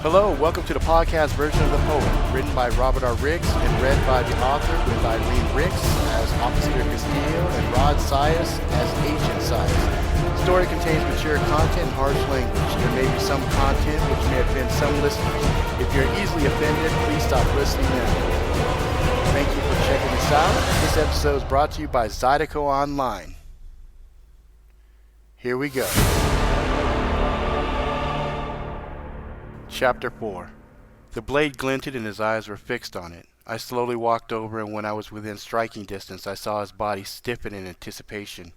Hello, welcome to the podcast version of The Poet, written by Robert R. Ricks and read by the author with Irene Ricks as Officer Castillo and Rod Sias as Agent Sias. The story contains mature content and harsh language. There may be some content which may offend some listeners. If you're easily offended, please stop listening now. Thank you for checking this out. This episode is brought to you by Zydeco Online. Here we go. Chapter 4. The blade glinted and his eyes were fixed on it. I slowly walked over, and when I was within striking distance, I saw his body stiffen in anticipation.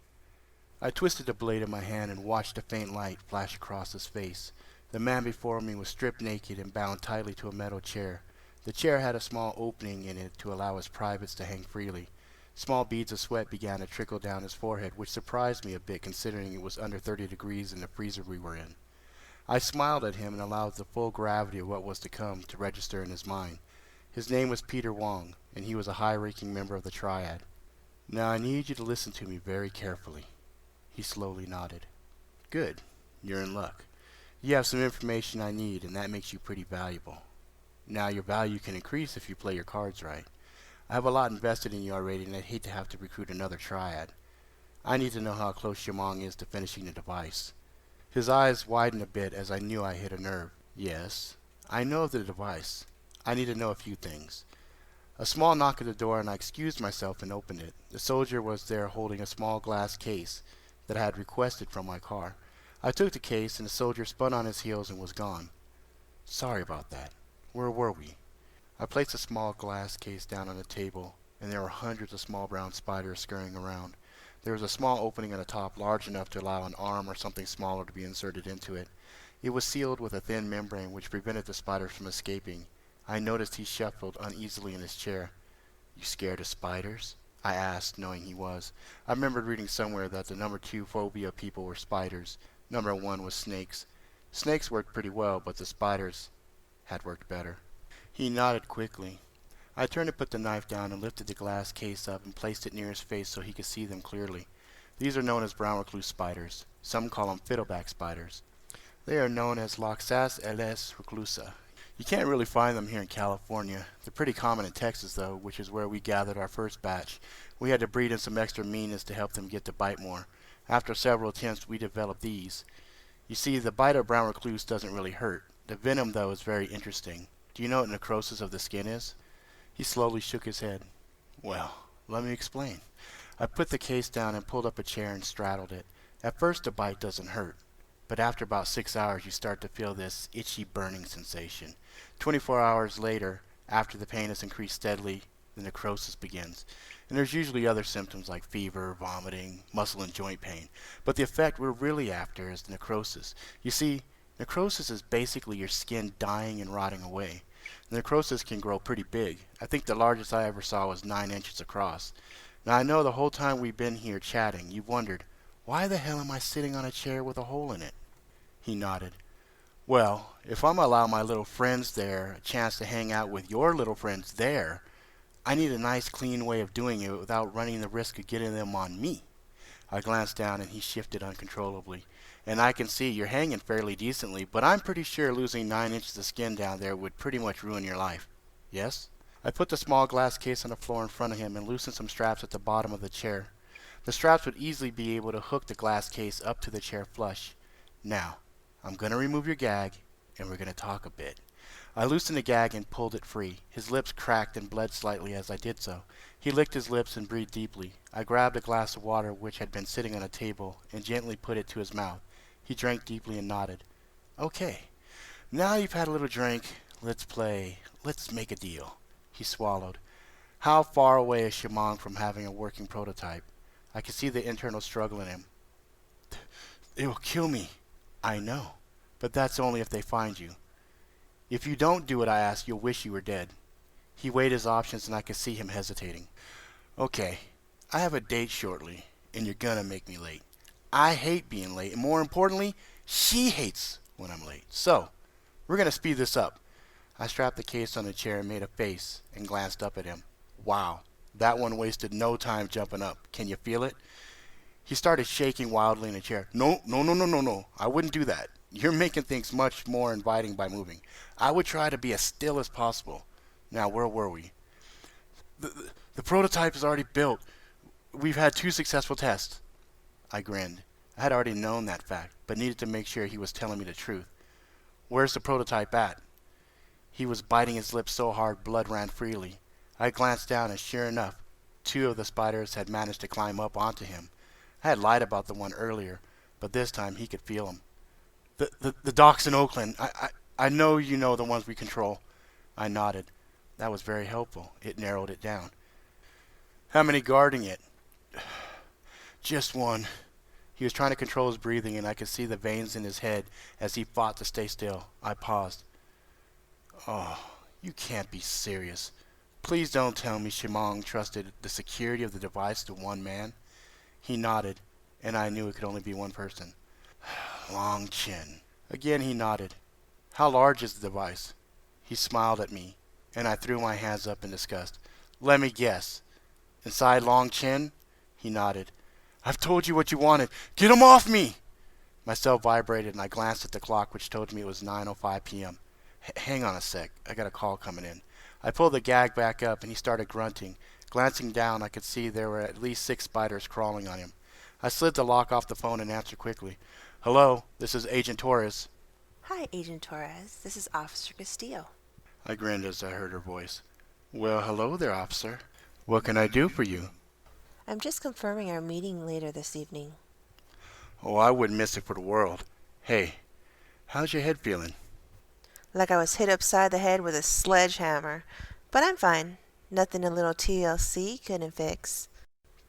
I twisted the blade in my hand and watched a faint light flash across his face. The man before me was stripped naked and bound tightly to a metal chair. The chair had a small opening in it to allow his privates to hang freely. Small beads of sweat began to trickle down his forehead, which surprised me a bit considering it was under 30 degrees in the freezer we were in. I smiled at him and allowed the full gravity of what was to come to register in his mind. His name was Peter Wong, and he was a high-ranking member of the Triad. Now I need you to listen to me very carefully. He slowly nodded. Good. You're in luck. You have some information I need, and that makes you pretty valuable. Now your value can increase if you play your cards right. I have a lot invested in you already, and I'd hate to have to recruit another Triad. I need to know how close Xiamong is to finishing the device. His eyes widened a bit as I knew I hit a nerve. Yes, I know of the device. I need to know a few things. A small knock at the door, and I excused myself and opened it. The soldier was there holding a small glass case that I had requested from my car. I took the case, and the soldier spun on his heels and was gone. Sorry about that. Where were we? I placed a small glass case down on the table, and there were hundreds of small brown spiders scurrying around. There was a small opening at the top large enough to allow an arm or something smaller to be inserted into it. It was sealed with a thin membrane which prevented the spiders from escaping. I noticed he shuffled uneasily in his chair. You scared of spiders? I asked, knowing he was. I remembered reading somewhere that the number 2 phobia of people were spiders. Number 1 was snakes. Snakes worked pretty well, but the spiders had worked better. He nodded quickly. I turned to put the knife down and lifted the glass case up and placed it near his face so he could see them clearly. These are known as brown recluse spiders. Some call them fiddleback spiders. They are known as Loxas ls reclusa. You can't really find them here in California. They're pretty common in Texas, though, which is where we gathered our first batch. We had to breed in some extra meanness to help them get to bite more. After several attempts, we developed these. You see, the bite of brown recluse doesn't really hurt. The venom, though, is very interesting. Do you know what necrosis of the skin is? He slowly shook his head. Well, let me explain. I put the case down and pulled up a chair and straddled it. At first the bite doesn't hurt, but after about 6 hours you start to feel this itchy burning sensation. 24 hours later, after the pain has increased steadily, the necrosis begins. And there's usually other symptoms like fever, vomiting, muscle and joint pain. But the effect we're really after is the necrosis. You see, necrosis is basically your skin dying and rotting away. Necrosis can grow pretty big. I think the largest I ever saw was 9 inches across. Now I know the whole time we've been here chatting, you've wondered, why the hell am I sitting on a chair with a hole in it? He nodded. Well, if I'm gonna allow my little friends there a chance to hang out with your little friends there, I need a nice clean way of doing it without running the risk of getting them on me. I glanced down and he shifted uncontrollably. And I can see you're hanging fairly decently, but I'm pretty sure losing 9 inches of skin down there would pretty much ruin your life. Yes? I put the small glass case on the floor in front of him and loosened some straps at the bottom of the chair. The straps would easily be able to hook the glass case up to the chair flush. Now, I'm going to remove your gag, and we're going to talk a bit. I loosened the gag and pulled it free. His lips cracked and bled slightly as I did so. He licked his lips and breathed deeply. I grabbed a glass of water which had been sitting on a table and gently put it to his mouth. He drank deeply and nodded. Okay, now you've had a little drink, let's play, let's make a deal. He swallowed. How far away is Xiamong from having a working prototype? I could see the internal struggle in him. They will kill me. I know, but that's only if they find you. If you don't do what I ask, you'll wish you were dead. He weighed his options and I could see him hesitating. Okay, I have a date shortly, and you're gonna make me late. I hate being late, and more importantly, she hates when I'm late. So, we're going to speed this up. I strapped the case on the chair and made a face and glanced up at him. Wow, that one wasted no time jumping up. Can you feel it? He started shaking wildly in a chair. No, no, no, no, no, no. I wouldn't do that. You're making things much more inviting by moving. I would try to be as still as possible. Now, where were we? The prototype is already built. We've had 2 successful tests. I grinned. I had already known that fact, but needed to make sure he was telling me the truth. Where's the prototype at? He was biting his lips so hard blood ran freely. I glanced down and sure enough, 2 of the spiders had managed to climb up onto him. I had lied about the one earlier, but this time he could feel him. The docks in Oakland. I know you know the ones we control. I nodded. That was very helpful. It narrowed it down. How many guarding it? Just one. He was trying to control his breathing, and I could see the veins in his head as he fought to stay still. I paused. Oh, you can't be serious. Please don't tell me Shimong trusted the security of the device to one man. He nodded, and I knew it could only be one person. Long Chin. Again he nodded. How large is the device? He smiled at me, and I threw my hands up in disgust. Let me guess. Inside Long Chin? He nodded. I've told you what you wanted. Get him off me! My cell vibrated, and I glanced at the clock, which told me it was 9:05 p.m. Hang on a sec. I got a call coming in. I pulled the gag back up, and he started grunting. Glancing down, I could see there were at least 6 spiders crawling on him. I slid the lock off the phone and answered quickly. Hello, this is Agent Torres. Hi, Agent Torres. This is Officer Castillo. I grinned as I heard her voice. Well, hello there, officer. What can I do for you? I'm just confirming our meeting later this evening. Oh, I wouldn't miss it for the world. Hey, how's your head feeling? Like I was hit upside the head with a sledgehammer. But I'm fine. Nothing a little TLC couldn't fix.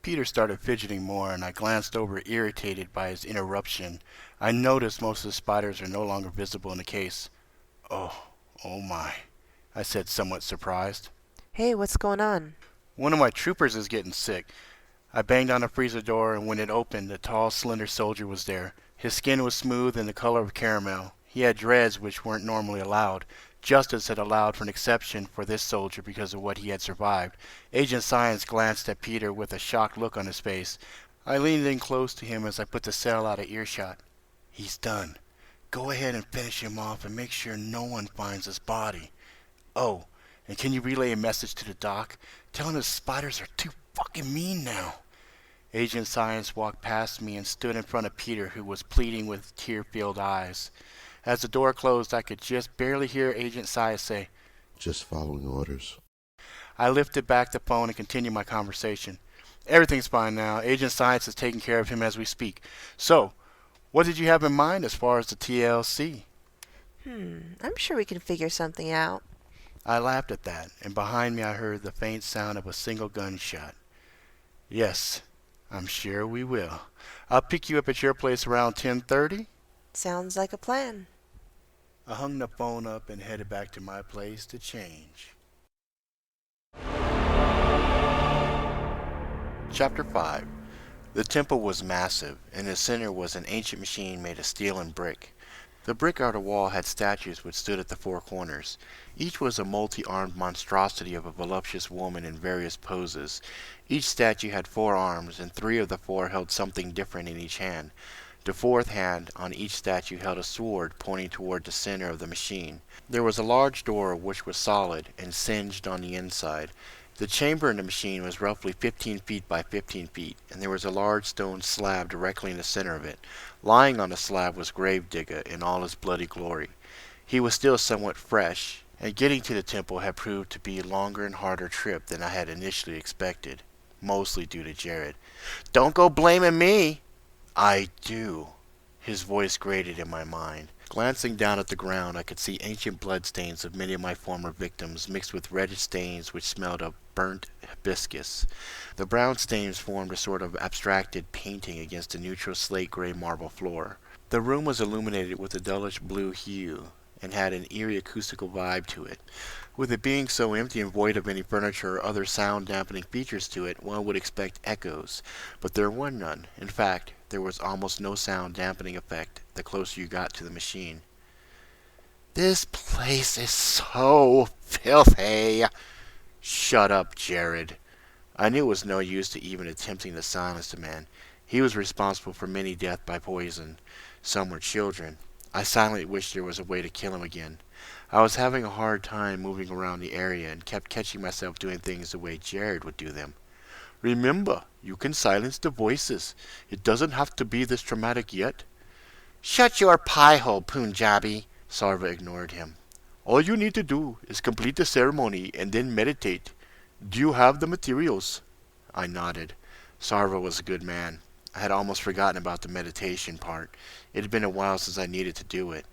Peter started fidgeting more, and I glanced over, irritated by his interruption. I noticed most of the spiders are no longer visible in the case. Oh my, I said, somewhat surprised. Hey, what's going on? One of my troopers is getting sick. I banged on the freezer door, and when it opened, a tall, slender soldier was there. His skin was smooth and the color of caramel. He had dreads which weren't normally allowed. Justice had allowed for an exception for this soldier because of what he had survived. Agent Science glanced at Peter with a shocked look on his face. I leaned in close to him as I put the cell out of earshot. He's done. Go ahead and finish him off and make sure no one finds his body. Oh, and can you relay a message to the doc? Tell him the spiders are too fucking mean now. Agent Science walked past me and stood in front of Peter, who was pleading with tear-filled eyes. As the door closed, I could just barely hear Agent Science say, Just following orders. I lifted back the phone and continued my conversation. Everything's fine now. Agent Science is taking care of him as we speak. So, what did you have in mind as far as the TLC? I'm sure we can figure something out. I laughed at that, and behind me I heard the faint sound of a single gunshot. Yes, I'm sure we will. I'll pick you up at your place around 10:30. Sounds like a plan. I hung the phone up and headed back to my place to change. Chapter 5. The temple was massive. In the center was an ancient machine made of steel and brick. The brick outer wall had statues which stood at the 4 corners. Each was a multi-armed monstrosity of a voluptuous woman in various poses. Each statue had 4 arms, and 3 of the 4 held something different in each hand. The 4th hand on each statue held a sword pointing toward the center of the machine. There was a large door which was solid and singed on the inside. The chamber in the machine was roughly 15 feet by 15 feet, and there was a large stone slab directly in the center of it. Lying on the slab was Gravedigger in all his bloody glory. He was still somewhat fresh, and getting to the temple had proved to be a longer and harder trip than I had initially expected, mostly due to Jared. Don't go blaming me! I do. His voice grated in my mind. Glancing down at the ground, I could see ancient bloodstains of many of my former victims mixed with reddish stains which smelled of burnt hibiscus. The brown stains formed a sort of abstracted painting against the neutral slate-gray marble floor. The room was illuminated with a dullish blue hue and had an eerie acoustical vibe to it. With it being so empty and void of any furniture or other sound-dampening features to it, one would expect echoes, but there were none. In fact, there was almost no sound-dampening effect the closer you got to the machine. This place is so filthy. Shut up, Jared. I knew it was no use to even attempting to silence the man. He was responsible for many deaths by poison. Some were children. I silently wished there was a way to kill him again. I was having a hard time moving around the area and kept catching myself doing things the way Jared would do them. Remember, you can silence the voices. It doesn't have to be this traumatic yet. Shut your pie hole, Punjabi. Sarva ignored him. All you need to do is complete the ceremony and then meditate. Do you have the materials? I nodded. Sarva was a good man. I had almost forgotten about the meditation part. It had been a while since I needed to do it.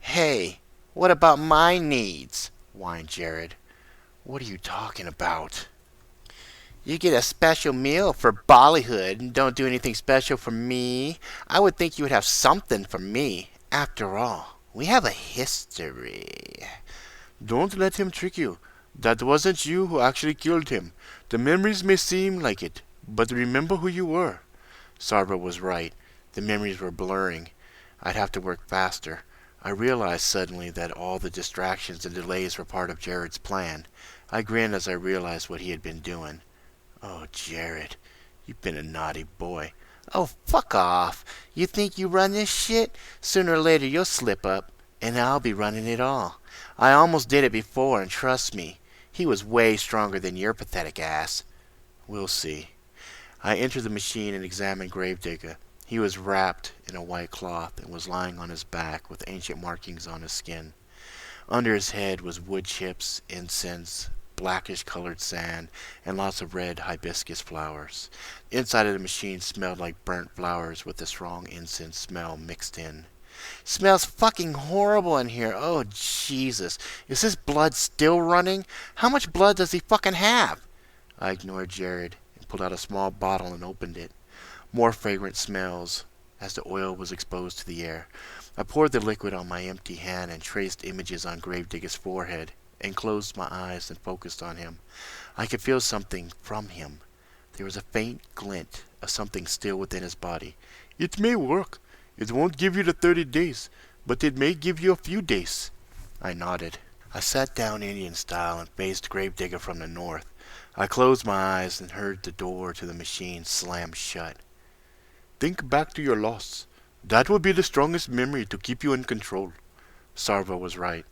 Hey, what about my needs? Whined Jared. What are you talking about? You get a special meal for Bollywood and don't do anything special for me. I would think you would have something for me. After all, we have a history. Don't let him trick you. That wasn't you who actually killed him. The memories may seem like it, but remember who you were. Sarva was right. The memories were blurring. I'd have to work faster. I realized suddenly that all the distractions and delays were part of Jared's plan. I grinned as I realized what he had been doing. Oh, Jared, you've been a naughty boy. Oh, fuck off. You think you run this shit? Sooner or later you'll slip up, and I'll be running it all. I almost did it before, and trust me, he was way stronger than your pathetic ass. We'll see. I entered the machine and examined Gravedigger. He was wrapped in a white cloth and was lying on his back with ancient markings on his skin. Under his head was wood chips, incense, blackish-colored sand, and lots of red hibiscus flowers. The inside of the machine smelled like burnt flowers with a strong incense smell mixed in. Smells fucking horrible in here. Oh, Jesus. Is his blood still running? How much blood does he fucking have? I ignored Jared and pulled out a small bottle and opened it. More fragrant smells as the oil was exposed to the air. I poured the liquid on my empty hand and traced images on Gravedigger's forehead and closed my eyes and focused on him. I could feel something from him. There was a faint glint of something still within his body. It may work. It won't give you the 30 days, but it may give you a few days. I nodded. I sat down Indian style and faced Gravedigger from the north. I closed my eyes and heard the door to the machine slam shut. Think back to your loss. That will be the strongest memory to keep you in control. Sarva was right.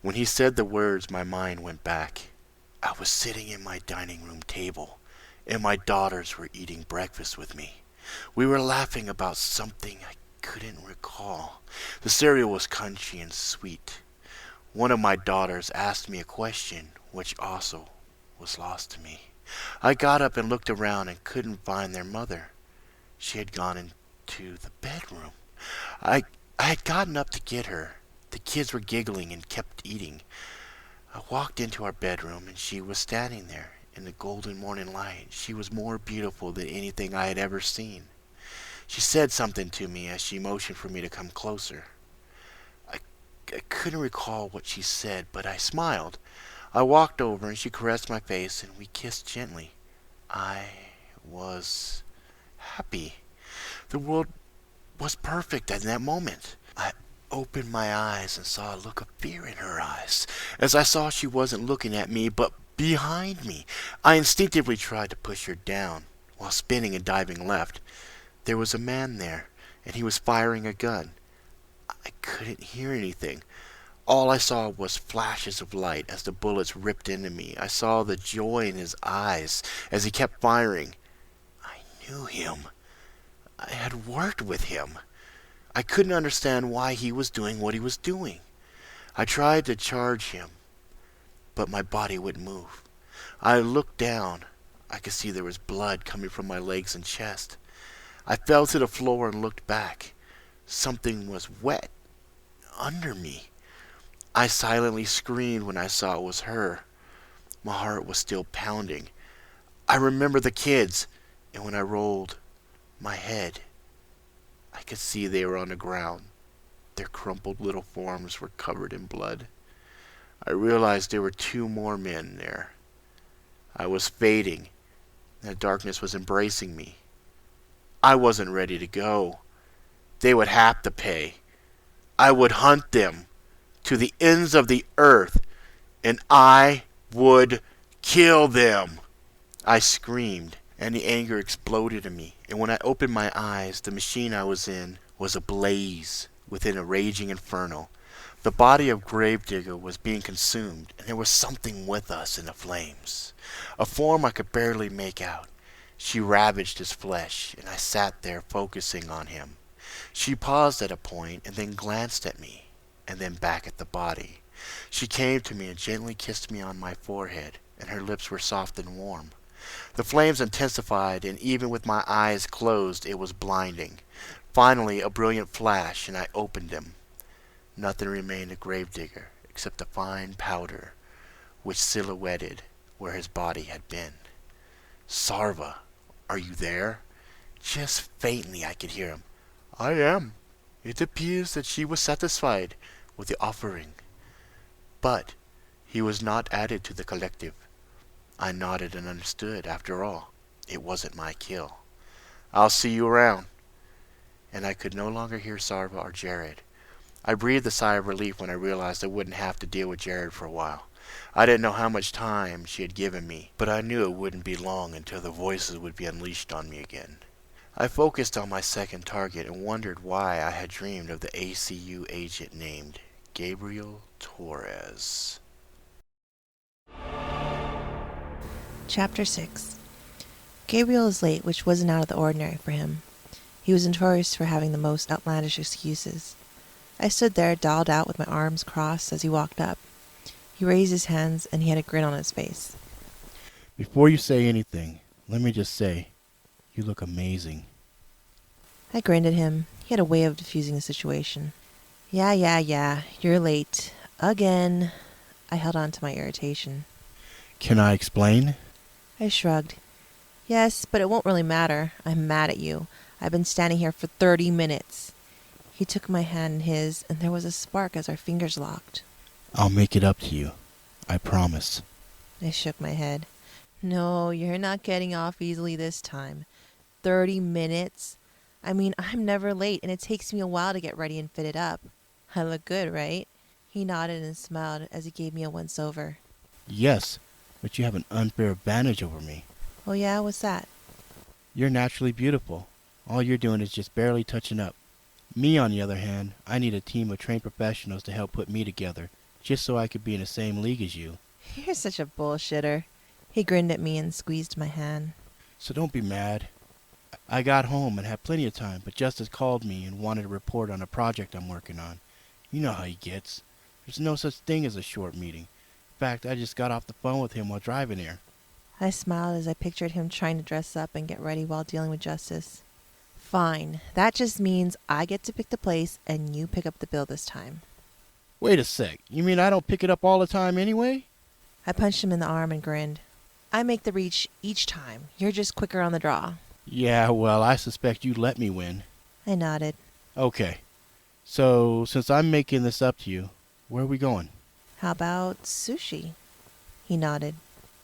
When he said the words, my mind went back. I was sitting in my dining room table, and my daughters were eating breakfast with me. We were laughing about something I couldn't recall. The cereal was crunchy and sweet. One of my daughters asked me a question, which also was lost to me. I got up and looked around and couldn't find their mother. She had gone into the bedroom. I had gotten up to get her. The kids were giggling and kept eating. I walked into our bedroom and she was standing there in the golden morning light. She was more beautiful than anything I had ever seen. She said something to me as she motioned for me to come closer. I couldn't recall what she said, but I smiled. I walked over and she caressed my face and we kissed gently. I was happy. The world was perfect in that moment. I opened my eyes and saw a look of fear in her eyes, as I saw she wasn't looking at me, but behind me. I instinctively tried to push her down, while spinning and diving left. There was a man there, and he was firing a gun. I couldn't hear anything. All I saw was flashes of light as the bullets ripped into me. I saw the joy in his eyes as he kept firing. I knew him. I had worked with him. I couldn't understand why he was doing what he was doing. I tried to charge him, but my body wouldn't move. I looked down. I could see there was blood coming from my legs and chest. I fell to the floor and looked back. Something was wet under me. I silently screamed when I saw it was her. My heart was still pounding. I remember the kids, and when I rolled my head, I could see they were on the ground. Their crumpled little forms were covered in blood. I realized there were 2 more men there. I was fading, and the darkness was embracing me. I wasn't ready to go. They would have to pay. I would hunt them to the ends of the earth, and I would kill them. I screamed. and the anger exploded in me. And when I opened my eyes, the machine I was in was ablaze within a raging inferno. The body of Gravedigger was being consumed, and there was something with us in the flames. A form I could barely make out. She ravaged his flesh, and I sat there focusing on him. She paused at a point and then glanced at me, and then back at the body. She came to me and gently kissed me on my forehead, and her lips were soft and warm. The flames intensified, and even with my eyes closed, it was blinding. Finally, a brilliant flash, and I opened them. Nothing remained of Gravedigger except a fine powder which silhouetted where his body had been. "Sarva, are you there?" Just faintly I could hear him. "I am. It appears that she was satisfied with the offering." But he was not added to the collective. I nodded and understood. After all, it wasn't my kill. "I'll see you around." And I could no longer hear Sarva or Jared. I breathed a sigh of relief when I realized I wouldn't have to deal with Jared for a while. I didn't know how much time she had given me, but I knew it wouldn't be long until the voices would be unleashed on me again. I focused on my second target and wondered why I had dreamed of the ACU agent named Gabriel Torres. Chapter 6. Gabriel is late, which wasn't out of the ordinary for him. He was notorious for having the most outlandish excuses. I stood there, dolled out with my arms crossed as he walked up. He raised his hands, and he had a grin on his face. "Before you say anything, let me just say, you look amazing." I grinned at him. He had a way of diffusing the situation. Yeah, you're late. Again. I held on to my irritation. "Can I explain?" I shrugged. Yes, but it won't really matter. I'm mad at you. I've been standing here for 30 minutes. He took my hand in his, and there was a spark as our fingers locked. "I'll make it up to you. I promise." I shook my head. No, you're not getting off easily this time. 30 minutes? I mean, I'm never late, and it takes me a while to get ready and fitted up. I look good, right? He nodded and smiled as he gave me a once-over. "Yes, but you have an unfair advantage over me. Oh yeah, what's that? You're naturally beautiful. All you're doing is just barely touching up. Me, on the other hand, I need a team of trained professionals to help put me together, just so I could be in the same league as you. You're such a bullshitter. He grinned at me and squeezed my hand. So don't be mad. I got home and had plenty of time, but Justice called me and wanted to report on a project I'm working on. You know how he gets. There's no such thing as a short meeting. In fact, I just got off the phone with him while driving here. I smiled as I pictured him trying to dress up and get ready while dealing with Justice. Fine. That just means I get to pick the place and you pick up the bill this time. Wait a sec. You mean I don't pick it up all the time anyway? I punched him in the arm and grinned. I make the reach each time. You're just quicker on the draw. Yeah, well, I suspect you'd let me win. I nodded. Okay. So, since I'm making this up to you, where are we going? How about sushi? He nodded.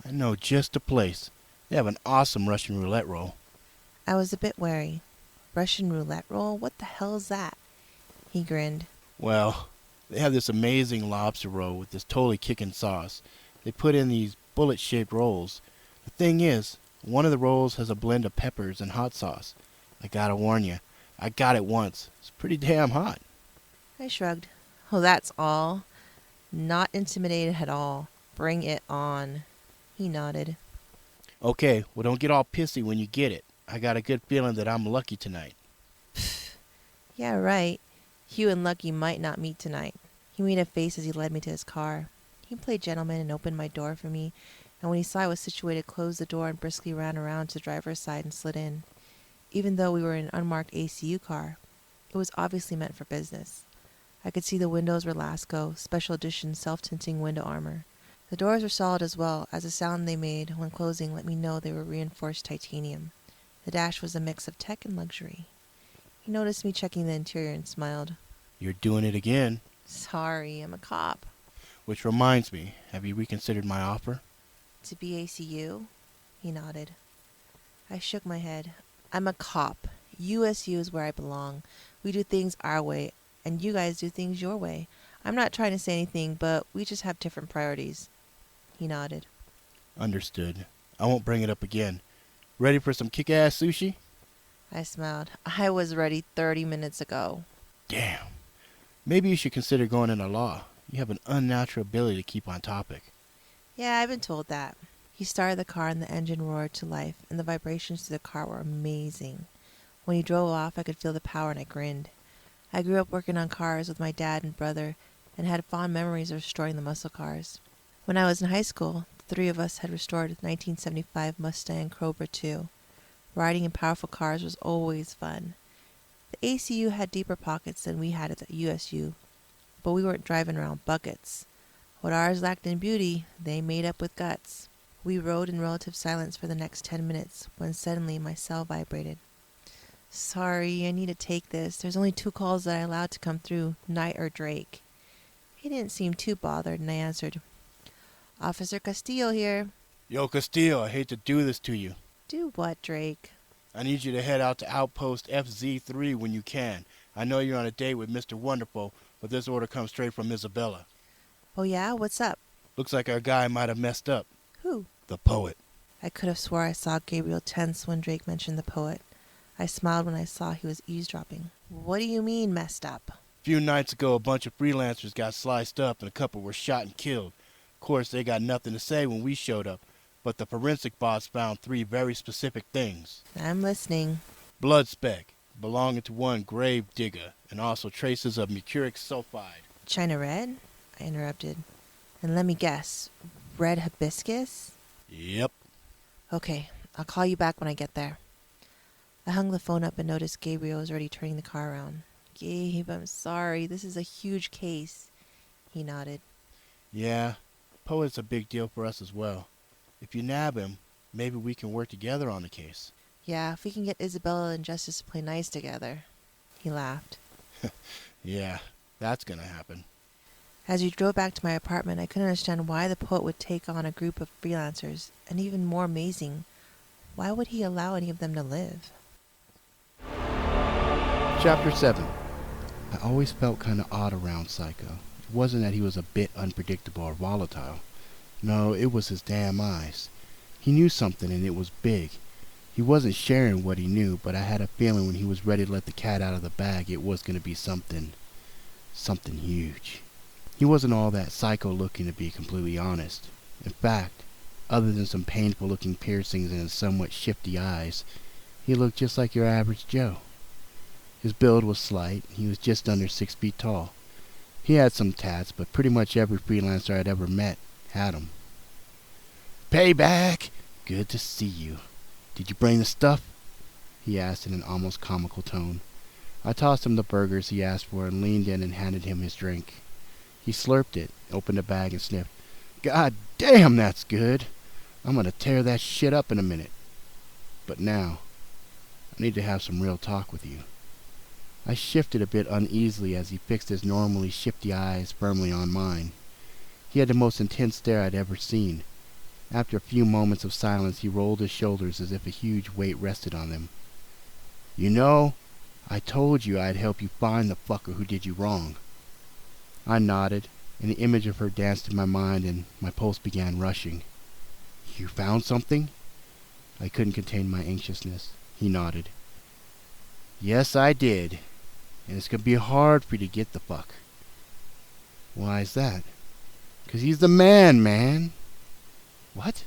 I know just a place. They have an awesome Russian roulette roll. I was a bit wary. Russian roulette roll? What the hell is that? He grinned. Well, they have this amazing lobster roll with this totally kicking sauce. They put in these bullet-shaped rolls. The thing is, one of the rolls has a blend of peppers and hot sauce. I gotta warn you, I got it once. It's pretty damn hot. I shrugged. Oh, that's all? Not intimidated at all. Bring it on. He nodded. Okay, well don't get all pissy when you get it. I got a good feeling that I'm lucky tonight. Yeah, right. Hugh and Lucky might not meet tonight. He made a face as he led me to his car. He played gentleman and opened my door for me, and when he saw I was situated, closed the door and briskly ran around to the driver's side and slid in. Even though we were in an unmarked ACU car, it was obviously meant for business. I could see the windows were Lasco, special edition self-tinting window armor. The doors were solid as well, as the sound they made when closing let me know they were reinforced titanium. The dash was a mix of tech and luxury. He noticed me checking the interior and smiled. You're doing it again. Sorry, I'm a cop. Which reminds me, have you reconsidered my offer? To be ACU? He nodded. I shook my head. I'm a cop. USU is where I belong. We do things our way, and you guys do things your way. I'm not trying to say anything, but we just have different priorities. He nodded. Understood. I won't bring it up again. Ready for some kick-ass sushi? I smiled. I was ready 30 minutes ago. Damn. Maybe you should consider going into law. You have an unnatural ability to keep on topic. Yeah, I've been told that. He started the car and the engine roared to life, and the vibrations to the car were amazing. When he drove off, I could feel the power and I grinned. I grew up working on cars with my dad and brother and had fond memories of restoring the muscle cars. When I was in high school, the three of us had restored a 1975 Mustang Cobra II. Riding in powerful cars was always fun. The ACU had deeper pockets than we had at the USU, but we weren't driving around buckets. What ours lacked in beauty, they made up with guts. We rode in relative silence for the next 10 minutes when suddenly my cell vibrated. Sorry, I need to take this. There's only 2 calls that I allowed to come through, Knight or Drake. He didn't seem too bothered, and I answered, Officer Castillo here. Yo, Castillo, I hate to do this to you. Do what, Drake? I need you to head out to Outpost FZ3 when you can. I know you're on a date with Mr. Wonderful, but this order comes straight from Isabella. Oh yeah? What's up? Looks like our guy might have messed up. Who? The poet. I could have swore I saw Gabriel tense when Drake mentioned the poet. I smiled when I saw he was eavesdropping. What do you mean, messed up? A few nights ago, a bunch of freelancers got sliced up and a couple were shot and killed. Of course, they got nothing to say when we showed up, but the forensic bots found 3 very specific things. I'm listening. Blood speck, belonging to one grave digger, and also traces of mercuric sulfide. China red? I interrupted. And let me guess, red hibiscus? Yep. Okay, I'll call you back when I get there. I hung the phone up and noticed Gabriel was already turning the car around. Gabe, I'm sorry. This is a huge case. He nodded. Yeah, poet's a big deal for us as well. If you nab him, maybe we can work together on the case. Yeah, if we can get Isabella and Justice to play nice together. He laughed. Yeah, that's gonna happen. As we drove back to my apartment, I couldn't understand why the poet would take on a group of freelancers, and even more amazing, why would he allow any of them to live? Chapter 7. I always felt kind of odd around Psycho. It wasn't that he was a bit unpredictable or volatile. No, it was his damn eyes. He knew something and it was big. He wasn't sharing what he knew, but I had a feeling when he was ready to let the cat out of the bag, it was going to be something huge. He wasn't all that psycho looking, to be completely honest. In fact, other than some painful looking piercings in his somewhat shifty eyes, he looked just like your average Joe. His build was slight. He was just under 6 feet tall. He had some tats, but pretty much every freelancer I'd ever met had them. Payback! Good to see you. Did you bring the stuff? He asked in an almost comical tone. I tossed him the burgers he asked for and leaned in and handed him his drink. He slurped it, opened the bag and sniffed. God damn, that's good. I'm gonna tear that shit up in a minute. But now, I need to have some real talk with you. I shifted a bit uneasily as he fixed his normally shifty eyes firmly on mine. He had the most intense stare I'd ever seen. After a few moments of silence, he rolled his shoulders as if a huge weight rested on them. You know, I told you I'd help you find the fucker who did you wrong. I nodded, and the image of her danced in my mind and my pulse began rushing. You found something? I couldn't contain my anxiousness. He nodded. Yes, I did. And it's gonna be hard for you to get the fuck. Why's that? 'Cause he's the man. What?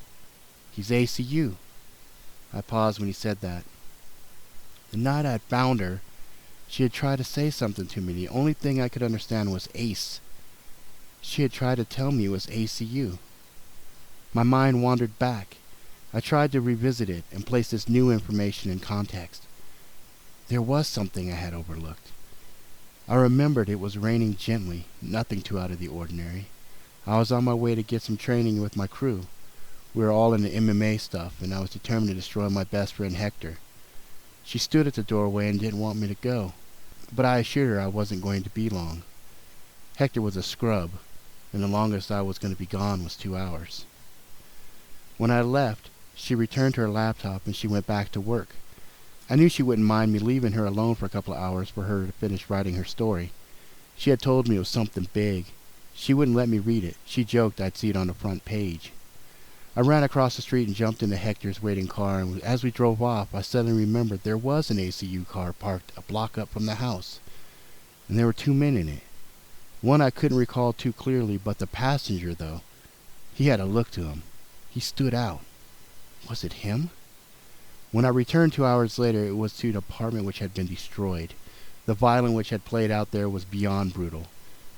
He's ACU. I paused when he said that. The night I'd found her, she had tried to say something to me. The only thing I could understand was ace. She had tried to tell me it was ACU. My mind wandered back. I tried to revisit it and place this new information in context. There was something I had overlooked. I remembered it was raining gently, nothing too out of the ordinary. I was on my way to get some training with my crew. We were all in the MMA stuff, and I was determined to destroy my best friend Hector. She stood at the doorway and didn't want me to go, but I assured her I wasn't going to be long. Hector was a scrub, and the longest I was going to be gone was 2 hours. When I left, she returned to her laptop and she went back to work. I knew she wouldn't mind me leaving her alone for a couple of hours for her to finish writing her story. She had told me it was something big. She wouldn't let me read it. She joked I'd see it on the front page. I ran across the street and jumped into Hector's waiting car, and as we drove off, I suddenly remembered there was an ACU car parked a block up from the house, and there were 2 men in it. One I couldn't recall too clearly, but the passenger, though, he had a look to him. He stood out. Was it him? When I returned 2 hours later, it was to an apartment which had been destroyed. The violence which had played out there was beyond brutal.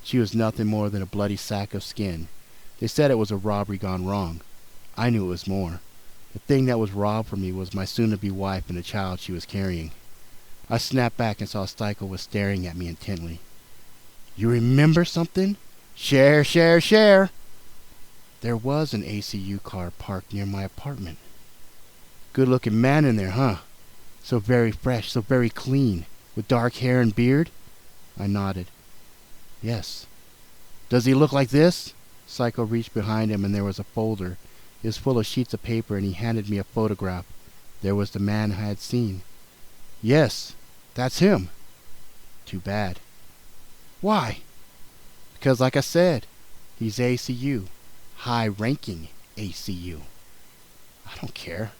She was nothing more than a bloody sack of skin. They said it was a robbery gone wrong. I knew it was more. The thing that was robbed from me was my soon-to-be wife and the child she was carrying. I snapped back and saw ᶠᶸᵏ was staring at me intently. You remember something? Share, share, share! There was an ACU car parked near my apartment. Good-looking man in there, huh? So very fresh, so very clean, with dark hair and beard? I nodded. Yes. Does he look like this? ᶠᶸᵏ reached behind him and there was a folder. It was full of sheets of paper and he handed me a photograph. There was the man I had seen. Yes, that's him. Too bad. Why? Because like I said, he's ACU. High-ranking ACU. I don't care.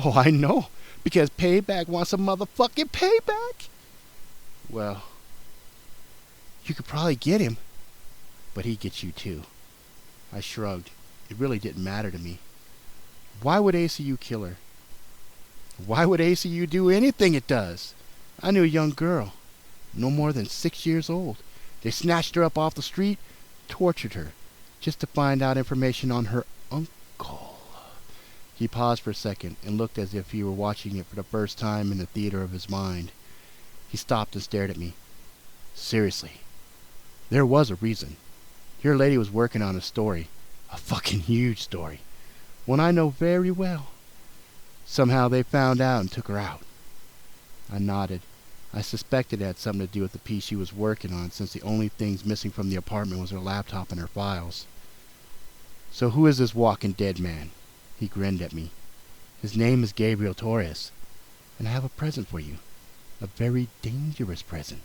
Oh, I know. Because Payback wants some motherfucking payback. Well, you could probably get him. But he'd get you too. I shrugged. It really didn't matter to me. Why would ACU kill her? Why would ACU do anything it does? I knew a young girl, no more than 6 years old. They snatched her up off the street, tortured her, just to find out information on her uncle. He paused for a second and looked as if he were watching it for the first time in the theater of his mind. He stopped and stared at me. Seriously, there was a reason. Your lady was working on a story. A fucking huge story. One I know very well. Somehow they found out and took her out. I nodded. I suspected it had something to do with the piece she was working on, since the only things missing from the apartment was her laptop and her files. So who is this walking dead man? He grinned at me. His name is Gabriel Torres, and I have a present for you. A very dangerous present.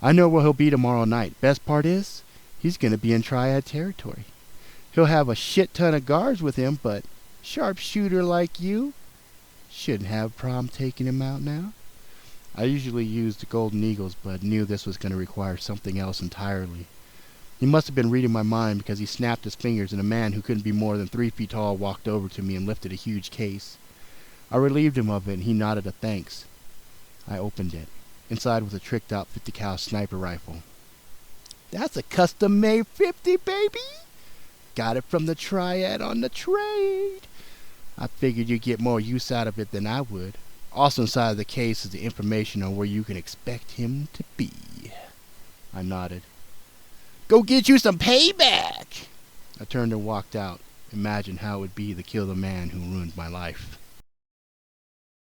I know where he'll be tomorrow night. Best part is, he's going to be in Triad territory. He'll have a shit ton of guards with him, but sharpshooter like you shouldn't have a problem taking him out now. I usually use the Golden Eagles, but knew this was going to require something else entirely. He must have been reading my mind, because he snapped his fingers and a man who couldn't be more than 3 feet tall walked over to me and lifted a huge case. I relieved him of it and he nodded a thanks. I opened it. Inside was a tricked out 50 cal sniper rifle. That's a custom-made 50, baby! Got it from the Triad on the trade. I figured you'd get more use out of it than I would. Also inside of the case is the information on where you can expect him to be. I nodded. Go get you some payback! I turned and walked out. Imagine how it would be to kill the man who ruined my life.